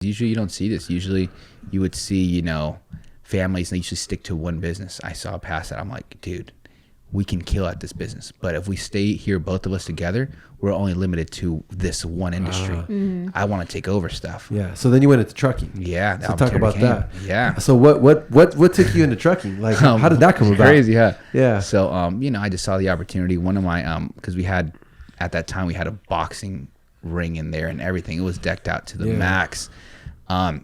Usually you don't see this. Usually you would see, you know, families, they usually stick to one business. I saw past that. I'm like, dude, we can kill at this business. But if we stay here, both of us together, we're only limited to this one industry. I want to take over stuff. Yeah. So then you went into trucking. Yeah. So talk about that. Yeah. So what took you into trucking? Like, how did that come about? Crazy, huh? Yeah. So, you know, I just saw the opportunity. One of my, because we had, at that time, we had a boxing ring in there and everything. It was decked out to the max. And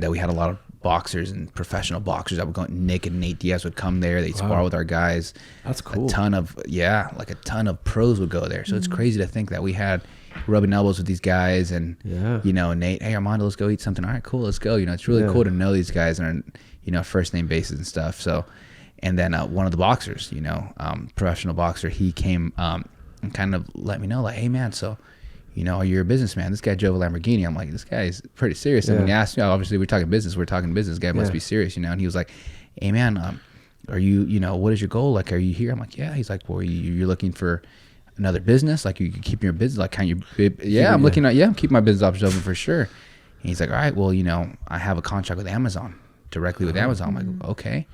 we had a lot of boxers and professional boxers that would go. Nick and Nate Diaz would come there. They'd spar with our guys. That's cool. A ton of pros would go there. So it's crazy to think that we had rubbing elbows with these guys and you know, Nate, hey Armando, let's go eat something. All right, cool, let's go. You know, it's really cool to know these guys on, you know, first name basis and stuff. So, and then one of the boxers, you know, professional boxer, he came and kind of let me know, like, hey man, so, you know, you're a businessman. This guy drove a Lamborghini. I'm like, this guy's pretty serious. And when he asked me, obviously we're talking business. This guy must be serious, you know. And he was like, hey man, are you, you know, what is your goal? Like, are you here? I'm like, yeah. He's like, well, you're looking for another business? Like, you can keep your business, like, I'm looking at, I'm keeping my business options open for sure. And he's like, all right, well, you know, I have a contract with Amazon, directly with Amazon. I'm like, okay.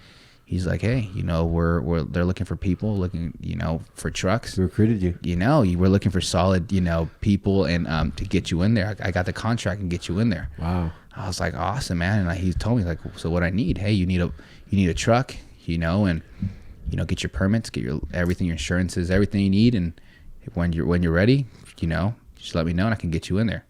He's like, hey, you know, they're looking for people, you know, for trucks. We recruited you. You know, we're looking for solid, you know, people and to get you in there. I got the contract and get you in there. Wow. I was like, awesome, man. And he told me, like, so what I need? Hey, you need a truck, you know, and you know, get your permits, get your everything, your insurances, everything you need, and when you're ready, you know, just let me know and I can get you in there.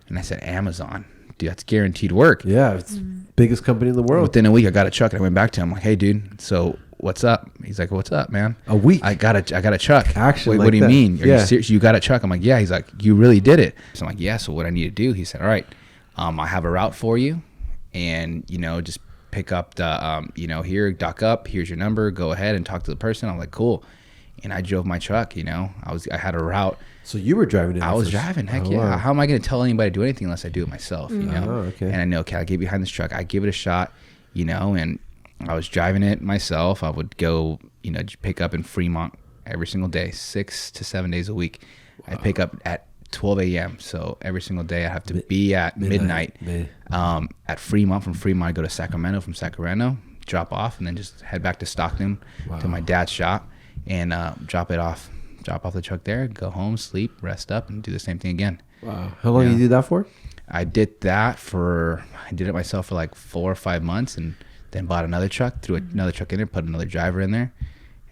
And I said, Amazon. Dude, that's guaranteed work. Yeah, it's biggest company in the world. Within a week, I got a truck, and I went back to him. I'm like, hey, dude, so what's up? He's like, what's up, man? A week? I got a truck. Actually, what do you mean? Are you serious? You got a truck? I'm like, yeah. He's like, you really did it. So I'm like, yeah. So what I need to do? He said, all right, I have a route for you, and you know, just pick up the, you know, here, dock up. Here's your number. Go ahead and talk to the person. I'm like, cool. And I drove my truck. You know, I had a route. So you were driving it? I was driving. Heck yeah. Wow. How am I going to tell anybody to do anything unless I do it myself? You know. Oh, okay. And I know, okay, I get behind this truck. I give it a shot. You know, and I was driving it myself. I would go, you know, pick up in Fremont every single day, 6 to 7 days a week. Wow. I pick up at 12 a.m. So every single day I have to be at midnight at Fremont. From Fremont, I go to Sacramento. From Sacramento, drop off, and then just head back to Stockton to my dad's shop and drop off the truck there, go home, sleep, rest up, and do the same thing again. Wow. How long did you do that for? I did it myself for like 4 or 5 months, and then bought another truck, threw another truck in there, put another driver in there,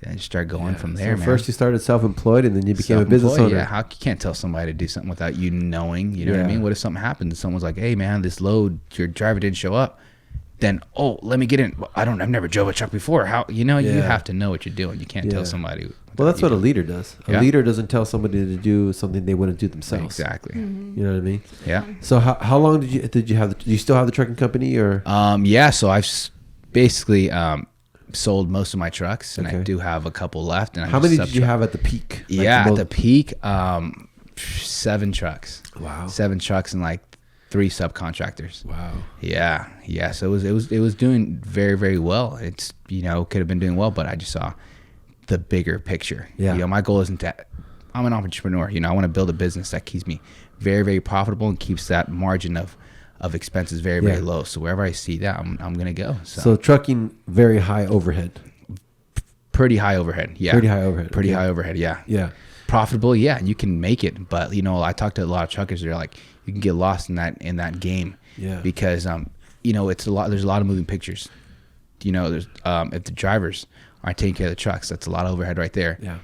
and just started going from there, man. First you started self-employed, and then you became a business owner. Yeah, you can't tell somebody to do something without you knowing, you know what I mean? What if something happens and someone's like, hey man, this load, your driver didn't show up? Then, oh, let me get in. I've never drove a truck before. How, you know, you have to know what you're doing. You can't tell somebody. Well, that's what a leader does. A leader doesn't tell somebody to do something they wouldn't do themselves. Exactly. Mm-hmm. You know what I mean? Yeah. So how long did you have? Do you still have the trucking company or? Yeah. So I've basically sold most of my trucks, and I do have a couple left. And how many did you have at the peak? Like at the peak, 7 trucks. Wow. 7 trucks and like 3 subcontractors. Wow. Yeah. So it was doing very, very well. It's, you know, could have been doing well, but I just saw the bigger picture. Yeah. You know, my goal isn't that I'm an entrepreneur. You know, I want to build a business that keeps me very, very profitable and keeps that margin of expenses very, very low. So wherever I see that, I'm gonna go. So trucking, very high overhead. Pretty high overhead. Yeah. Pretty high overhead. Pretty high overhead. Yeah. Yeah. Profitable. Yeah. You can make it, but you know, I talked to a lot of truckers. They're like, you can get lost in that game. Yeah. Because you know, there's a lot of moving pictures. You know, there's if the drivers aren't taking care of the trucks, that's a lot of overhead right there. Yeah.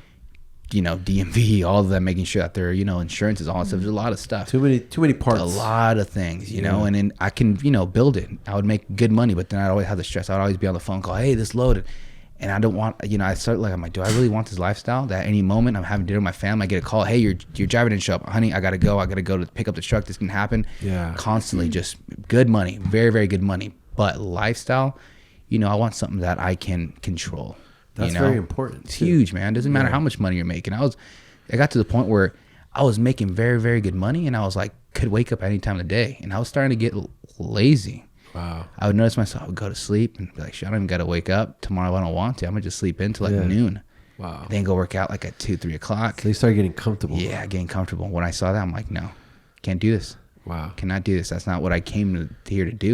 You know, DMV, all of them, making sure that their, you know, insurances, all that stuff. There's a lot of stuff. Too many parts. A lot of things, you know, and then I can, you know, build it. I would make good money, but then I'd always have the stress. I'd always be on the phone call, hey, this loaded. And I don't want, you know, I'm like, do I really want this lifestyle that at any moment I'm having dinner with my family, I get a call, hey, your driver didn't show up. Honey, I got to go to pick up the truck. This can happen. Yeah. Constantly just good money, very, very good money. But lifestyle, you know, I want something that I can control. That's you know? very important. It's huge, man. It doesn't matter how much money you're making. I got to the point where I was making very, very good money, and I was like, could wake up any time of the day. And I was starting to get lazy. Wow. I would notice myself, I would go to sleep and be like, shit, I don't even got to wake up tomorrow. I don't want to. I'm going to just sleep in till like noon. Wow. Then go work out like at 2, 3 o'clock. So you started getting comfortable. Yeah, getting comfortable. When I saw that, I'm like, no, can't do this. Wow. Cannot do this. That's not what I came here to do.